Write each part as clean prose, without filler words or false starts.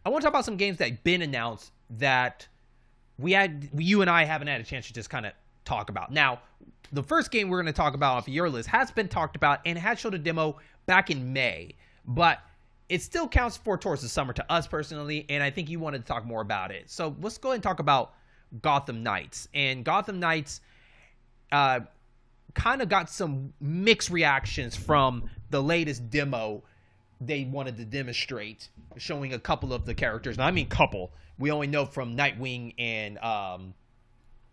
I want to talk about some games that have been announced that you and I haven't had a chance to just kind of talk about. Now, the first game we're going to talk about off your list has been talked about and had showed a demo back in May, but it still counts towards the summer to us personally, and I think you wanted to talk more about it. So let's go ahead and talk about Gotham Knights. And Gotham Knights kind of got some mixed reactions from the latest demo they wanted to demonstrate, showing a couple of the characters. And I mean couple. We only know from Nightwing and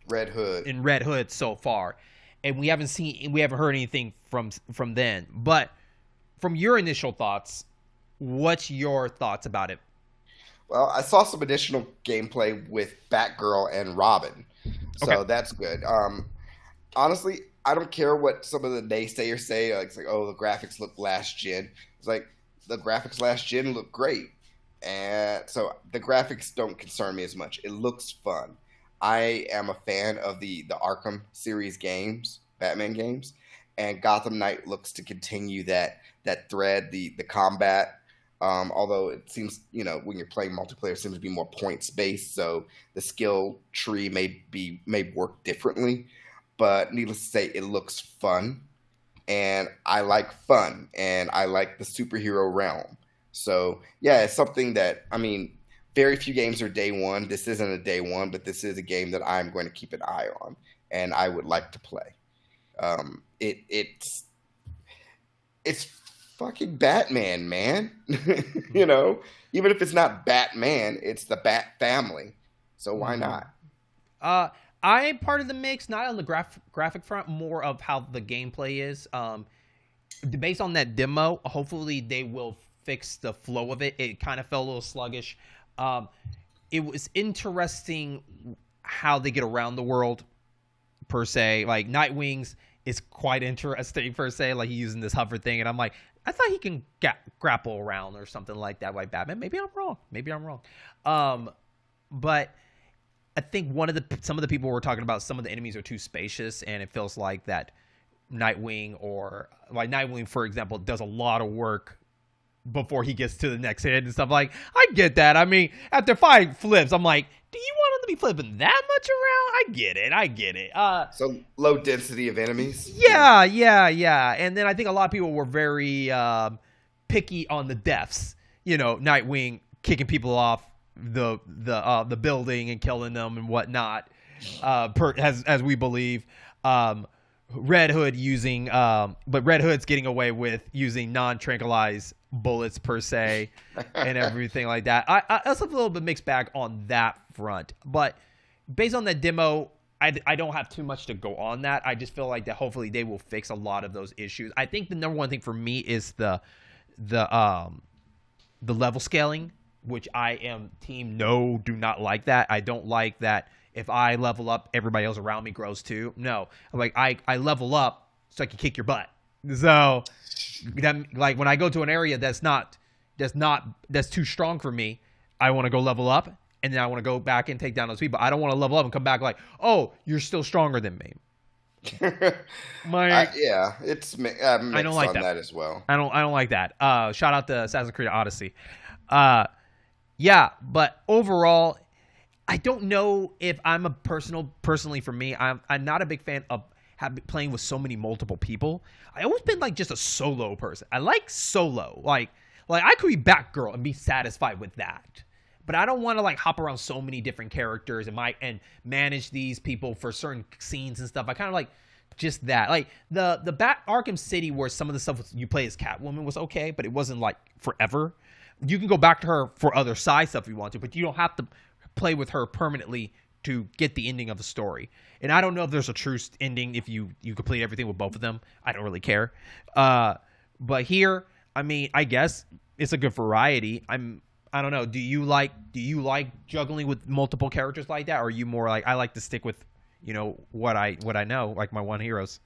Red Hood. In Red Hood so far. And we haven't heard anything from then. But from your initial thoughts, what's your thoughts about it? Well, I saw some additional gameplay with Batgirl and Robin, so that's good. Honestly, I don't care what some of the naysayers say. Like, it's like, oh, the graphics look last gen. It's like, the graphics last gen look great, and so the graphics don't concern me as much. It looks fun. I am a fan of the Arkham series games, Batman games, and Gotham Knight looks to continue that thread, the combat. Although it seems, when you're playing multiplayer, it seems to be more points based, so the skill tree may work differently. But needless to say, it looks fun, and I like fun, and I like the superhero realm. So yeah, it's something that, very few games are day one. This isn't a day one, but this is a game that I'm going to keep an eye on, and I would like to play. It's fucking Batman, man. Even if it's not Batman, it's the Bat family. So why not? I'm part of the mix, not on the graphic front, more of how the gameplay is. Based on that demo, hopefully they will fix the flow of it. It kind of felt a little sluggish. It was interesting how they get around the world, per se. Like, Nightwing's is quite interesting, per se. Like, he's using this hover thing, and I'm like, I thought he can grapple around or something like that, like Batman. Maybe I'm wrong. But I think some of the people were talking about some of the enemies are too spacious, and it feels like that Nightwing, for example, does a lot of work before he gets to the next hit and stuff. Like, I get that. After 5 flips, I'm like, do you want him to be flipping that much around? I get it. So low density of enemies. Yeah. And then I think a lot of people were very picky on the deaths. Nightwing kicking people off the building and killing them and whatnot, as we believe. Red Hood but Red Hood's getting away with using non-tranquilized bullets, per se, and everything like that. I was a little bit mixed bag on that front, but based on that demo, I don't have too much to go on that. I just feel like that hopefully they will fix a lot of those issues. I think the number one thing for me is the level scaling, which I am team no, do not like that. I don't like that if I level up, everybody else around me grows too. No, like I level up so I can kick your butt. So like when I go to an area that's too strong for me, I want to go level up, and then I want to go back and take down those people. I don't want to level up and come back like, oh, you're still stronger than me. It's mixed I don't like on that as well. I don't like that. Shout out to Assassin's Creed Odyssey. But overall, I don't know if I'm personally for me, I'm not a big fan of playing with so many multiple people. I always been like just a solo person. I like solo. Like I could be Batgirl and be satisfied with that. But I don't want to like hop around so many different characters and manage these people for certain scenes and stuff. I kind of like just that. Like the Arkham City, where some of the stuff you play as Catwoman was okay, but it wasn't like forever. You can go back to her for other side stuff if you want to, but you don't have to play with her permanently to get the ending of the story. And I don't know if there's a true ending if you complete everything with both of them. I don't really care. But here, I guess it's a good variety. I don't know. Do you like juggling with multiple characters like that, or are you more like, I like to stick with, what I know, like my one heroes?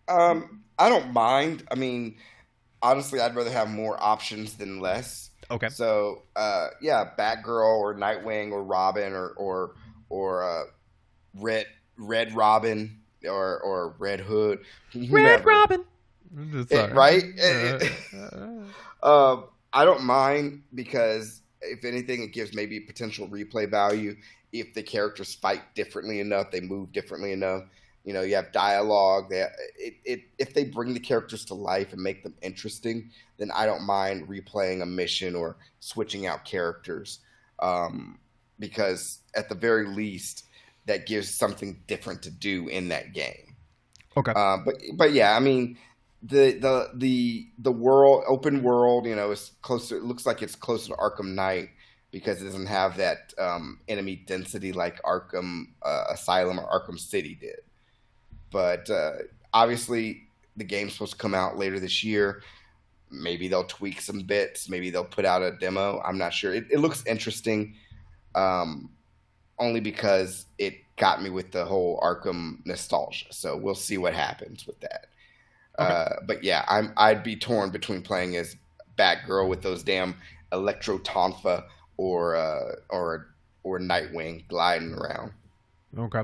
I don't mind. Honestly, I'd rather have more options than less. Okay. So, Batgirl or Nightwing or Robin or Red Robin or Red Hood. Red Robin. Right? I don't mind because if anything, it gives maybe potential replay value if the characters fight differently enough, they move differently enough. You have dialogue. If they bring the characters to life and make them interesting, then I don't mind replaying a mission or switching out characters, because at the very least, that gives something different to do in that game. Okay. But yeah, I mean, the world, open world, is closer. It looks like it's closer to Arkham Knight because it doesn't have that enemy density like Arkham Asylum or Arkham City did. But obviously, the game's supposed to come out later this year. Maybe they'll tweak some bits. Maybe they'll put out a demo. I'm not sure. It looks interesting, only because it got me with the whole Arkham nostalgia. So we'll see what happens with that. Okay. But yeah, I'd be torn between playing as Batgirl with those damn Electro Tonfa or Nightwing gliding around. Okay.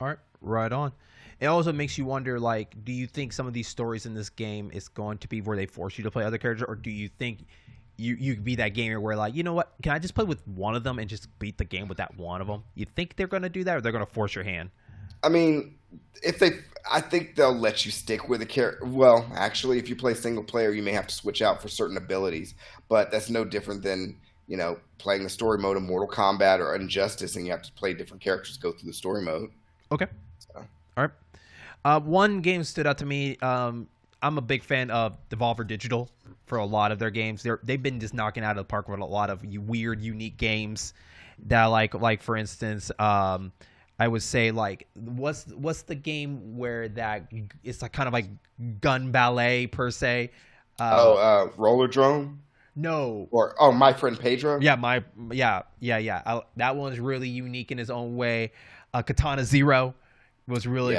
All right. Right on. It also makes you wonder, like, do you think some of these stories in this game is going to be where they force you to play other characters, or do you think you could be that gamer where, like, you know what, can I just play with one of them and just beat the game with that one of them? You think they're going to do that, or they're going to force your hand? I mean, I think they'll let you stick with a character. Well, actually, if you play single player, you may have to switch out for certain abilities, but that's no different than, playing the story mode of Mortal Kombat or Injustice, and you have to play different characters to go through the story mode. Okay. So. All right. One game stood out to me. I'm a big fan of Devolver Digital for a lot of their games. They've been just knocking out of the park with a lot of weird, unique games that, like for instance, I would say, like, what's the game where that it's like kind of like gun ballet per se? Roller Drone. No. Or My Friend Pedro. Yeah, that one's really unique in its own way. Katana Zero was really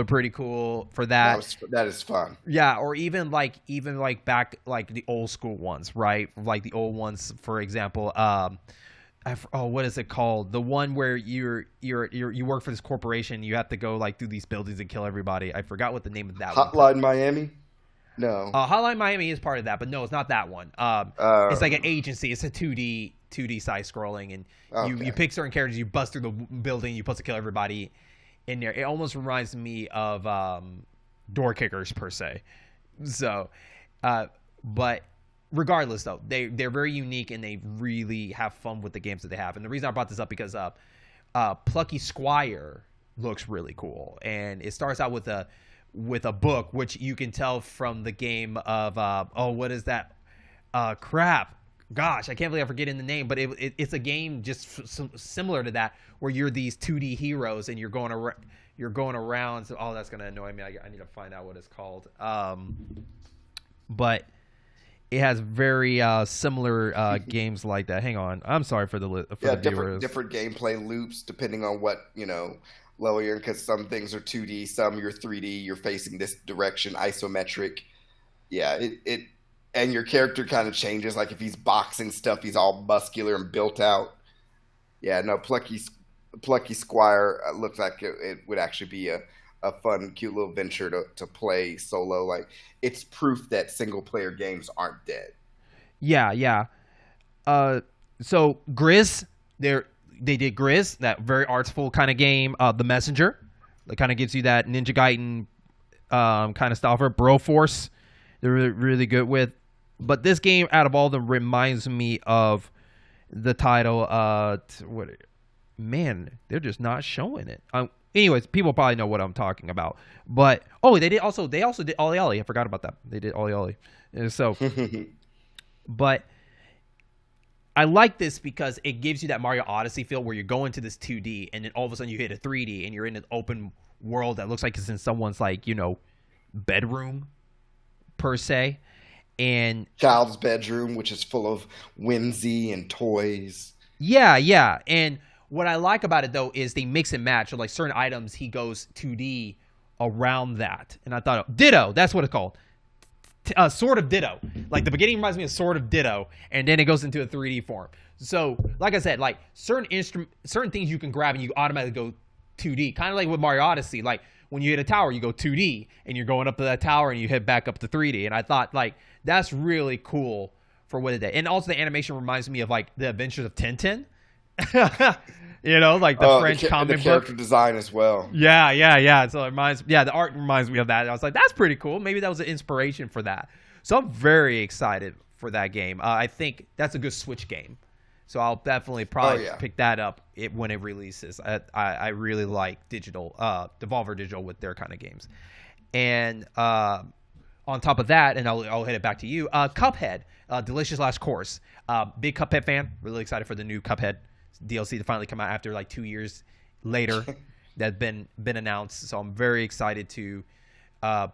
pretty cool for that. That is fun. Yeah, or even like back like the old school ones, right? Like the old ones, for example. What is it called? The one where you work for this corporation, you have to go like through these buildings and kill everybody. I forgot what the name of that one. Hotline Miami. No. Hotline Miami is part of that, but no, it's not that one. It's like an agency. It's a 2D side scrolling, and you pick certain characters, you bust through the building, you're supposed to kill everybody in there. It almost reminds me of Door Kickers per se. So, but regardless, though, they're very unique and they really have fun with the games that they have. And the reason I brought this up because Plucky Squire looks really cool, and it starts out with a book, which you can tell from the game of what is that? Crap. Gosh, I can't believe I'm forgetting the name, but it's a game just similar to that, where you're these 2D heroes and you're going around. So, that's gonna annoy me. I need to find out what it's called. But it has very similar games like that. Hang on, I'm sorry for the different gameplay loops depending on what level you're in, because some things are 2D, some you're 3D. You're facing this direction, isometric. Yeah, it. And your character kind of changes. Like if he's boxing stuff, he's all muscular and built out. Yeah, no, Plucky Squire looks like it would actually be a fun, cute little venture to play solo. Like it's proof that single player games aren't dead. Yeah. So Grizz, they did Grizz, that very artful kind of game. The Messenger, that kind of gives you that Ninja Gaiden kind of style for Broforce. They're really, really good with. But this game, out of all of them, reminds me of the title. They're just not showing it. Anyways, people probably know what I'm talking about. But they also did Ollie Ollie. I forgot about that. They did Ollie Ollie. So, but I like this because it gives you that Mario Odyssey feel where you go into this 2D and then all of a sudden you hit a 3D and you're in an open world that looks like it's in someone's bedroom per se. And child's bedroom, which is full of whimsy and toys. Yeah. And what I like about it, though, is they mix and match. So, like, certain items, he goes 2D around that. And I thought, Ditto, that's what it's called. Sort of Ditto. Like, the beginning reminds me of Sort of Ditto, and then it goes into a 3D form. So, like I said, like, certain things you can grab and you automatically go 2D. Kind of like with Mario Odyssey. Like, when you hit a tower, you go 2D, and you're going up to that tower, and you hit back up to 3D. And I thought, like, that's really cool for what it did. And also the animation reminds me of like the Adventures of Tintin. Like the French comic book. The character design as well. Yeah. So it the art reminds me of that. I was like, that's pretty cool. Maybe that was an inspiration for that. So I'm very excited for that game. I think that's a good Switch game. So I'll definitely probably pick that up when it releases. I really like Devolver Digital with their kind of games. And on top of that, and I'll hit it back to you, Cuphead, Delicious Last Course. Big Cuphead fan. Really excited for the new Cuphead DLC to finally come out after like 2 years later that's been announced. So I'm very excited to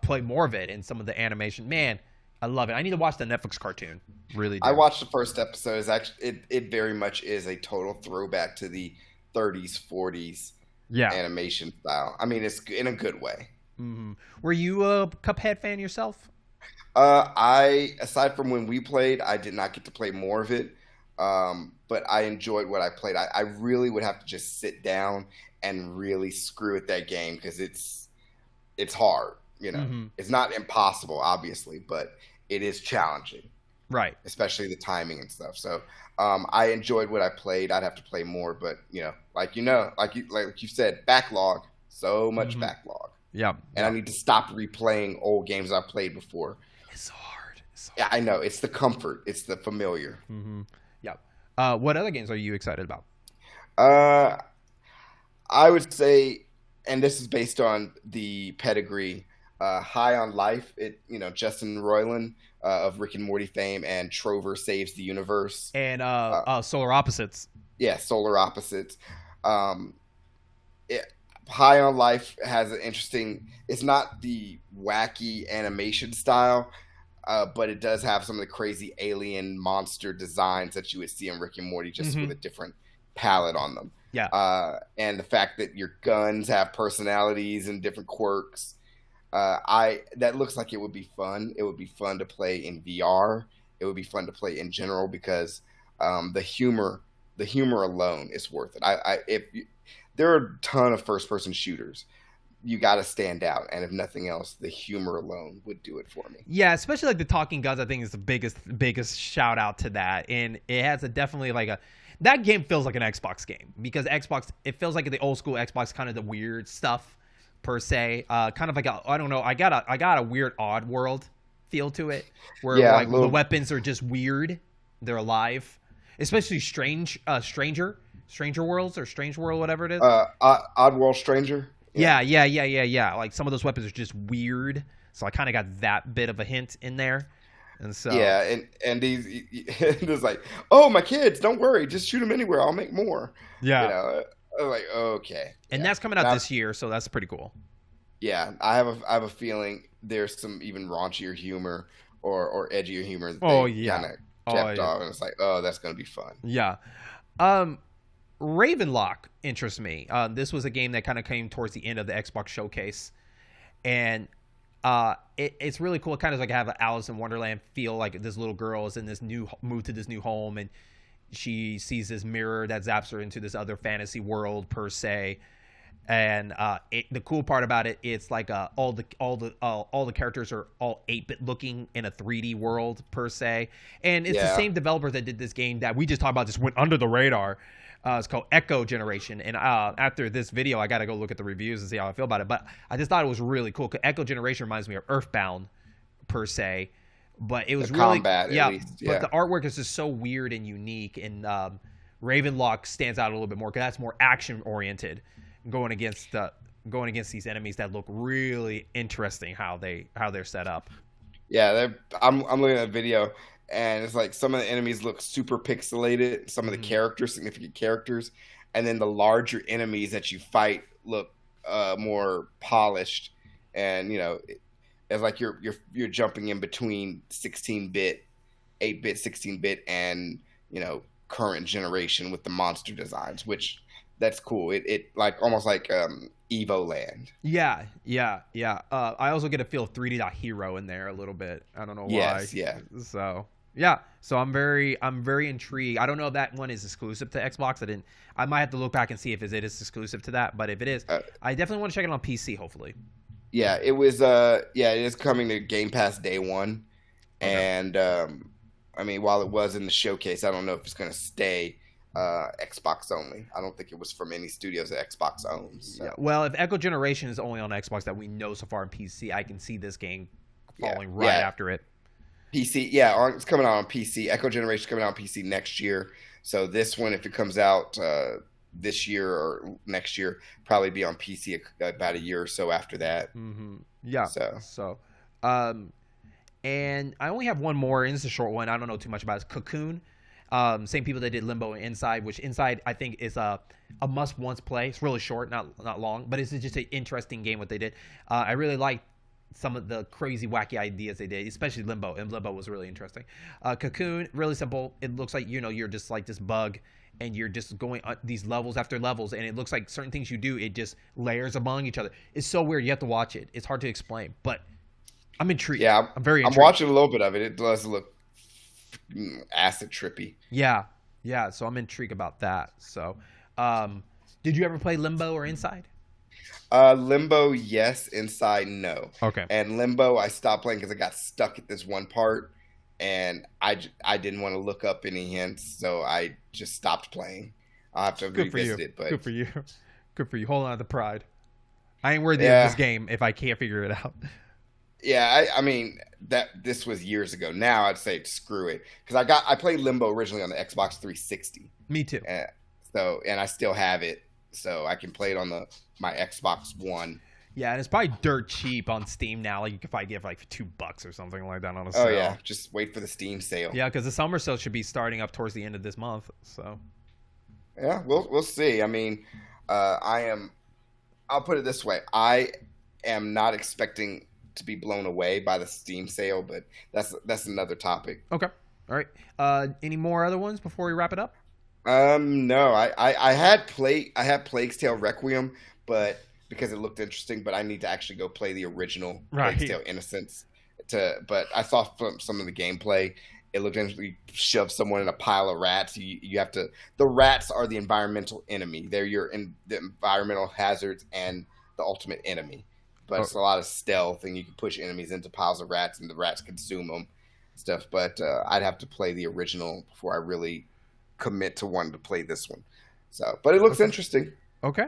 play more of it and some of the animation. Man, I love it. I need to watch the Netflix cartoon. Really do. I watched the first episode. It's actually it very much is a total throwback to the 30s, 40s animation style. I mean, it's in a good way. Mm-hmm. Were you a Cuphead fan yourself? Aside from when we played, I did not get to play more of it. But I enjoyed what I played. I really would have to just sit down and really screw at that game because it's hard. It's not impossible, obviously, but it is challenging. Right. Especially the timing and stuff. So I enjoyed what I played. I'd have to play more, but like you said, backlog. So much backlog. Yeah. And I need to stop replaying old games I've played before. It's so hard. Yeah, I know. It's the comfort. It's the familiar. Mm-hmm. Yeah. What other games are you excited about? I would say, and this is based on the pedigree, High on Life. Justin Roiland of Rick and Morty fame and Trover Saves the Universe. And Solar Opposites. Yeah, Solar Opposites. High on Life has an interesting, it's not the wacky animation style, but it does have some of the crazy alien monster designs that you would see in Rick and Morty, just with a different palette on them. Yeah. And the fact that your guns have personalities and different quirks. That looks like it would be fun. It would be fun to play in VR. It would be fun to play in general because the humor alone is worth it. There are a ton of first-person shooters. You got to stand out, and if nothing else, the humor alone would do it for me. Yeah, especially like the Talking Guns, I think is the biggest shout out to that, and it has that game feels like an Xbox game because Xbox, it feels like the old school Xbox, kind of the weird stuff per se, kind of like I don't know, I got a weird Odd World feel to it where the weapons are just weird, they're alive, especially Stranger Worlds or Strange World, whatever it is. Oddworld Stranger. Yeah. Like some of those weapons are just weird. So I kind of got that bit of a hint in there. And so and he's like, oh, my kids, don't worry, just shoot them anywhere. I'll make more. Yeah. I'm like, okay. And that's coming out this year, so that's pretty cool. Yeah, I have a feeling there's some even raunchier humor or edgier humor that they kind of kept off, and it's like, oh, that's gonna be fun. Yeah. Ravenlock interests me. This was a game that kind of came towards the end of the Xbox showcase, and it's really cool. It kind of like have an Alice in Wonderland feel. Like this little girl is in this moved to this new home, and she sees this mirror that zaps her into this other fantasy world per se. And the cool part about it, it's like all the characters are all 8-bit looking in a 3D world per se, and it's the same developer that did this game that we just talked about, just went under the radar. It's called Echo Generation, and after this video, I got to go look at the reviews and see how I feel about it. But I just thought it was really cool. Echo Generation reminds me of Earthbound per se, but it was really combat, at least. But the artwork is just so weird and unique, and Ravenlock stands out a little bit more because that's more action oriented. Going against these enemies that look really interesting how they're set up. Yeah, I'm looking at a video and it's like some of the enemies look super pixelated, some of the characters, significant characters, and then the larger enemies that you fight look more polished, and it's like you're jumping in between 16-bit, 8-bit, 16-bit, and current generation with the monster designs, which. That's cool. It like almost like Evo Land. Yeah. I also get a feel of 3D Hero in there a little bit. I don't know why. Yes, yeah. So I'm very intrigued. I don't know if that one is exclusive to Xbox. I might have to look back and see if it is exclusive to that. But if it is, I definitely want to check it on PC. Hopefully. Yeah, it was. It is coming to Game Pass day one, and I mean, while it was in the showcase, I don't know if it's going to stay Xbox only. I don't think it was from any studios that Xbox owns. So. Yeah. Well, if Echo Generation is only on Xbox that we know so far in PC, I can see this game falling right after it. PC, it's coming out on PC. Echo Generation is coming out on PC next year. So this one, if it comes out this year or next year, probably be on PC about a year or so after that. Mm-hmm. Yeah. So, and I only have one more, and it's a short one. I don't know too much about it. It's Cocoon. Same people that did Limbo and Inside, which Inside I think is a must once play. It's really short, not long, but it's just an interesting game what they did. I really liked some of the crazy wacky ideas they did, especially Limbo, and Limbo was really interesting. Cocoon, really simple. It looks like you're just like this bug, and you're just going these levels after levels, and it looks like certain things you do, it just layers among each other. It's so weird. You have to watch it. It's hard to explain, but I'm intrigued. Yeah, I'm very intrigued. I'm watching a little bit of it. It does look acid trippy. Yeah. So I'm intrigued about that. So, did you ever play Limbo or Inside? Limbo, yes. Inside, no. Okay. And Limbo, I stopped playing because I got stuck at this one part, and I didn't want to look up any hints, so I just stopped playing. I'll have to revisit it. But good for you. Good for you. Hold on to the pride. I ain't worthy of this game if I can't figure it out. Yeah, I mean this was years ago. Now I'd say screw it, because I played Limbo originally on the Xbox 360. Me too. And I still have it, so I can play it on my Xbox One. Yeah, and it's probably dirt cheap on Steam now. Like you could probably get for like $2 or something like that on a sale. Oh yeah, just wait for the Steam sale. Yeah, because the summer sale should be starting up towards the end of this month. So yeah, we'll see. I mean, I'll put it this way: I am not expecting to be blown away by the Steam sale, but that's another topic. Okay, all right. Any more other ones before we wrap it up? No, I had Plague's Tale Requiem, but because it looked interesting, but I need to actually go play the original Plague's Tale Innocence. But I saw from some of the gameplay, it looked interesting. You shove someone in a pile of rats. You have to. The rats are the environmental enemy. They're the environmental hazards and the ultimate enemy. But it's a lot of stealth, and you can push enemies into piles of rats, and the rats consume them, stuff. But I'd have to play the original before I really commit to wanting to play this one. So, but it looks interesting. Okay.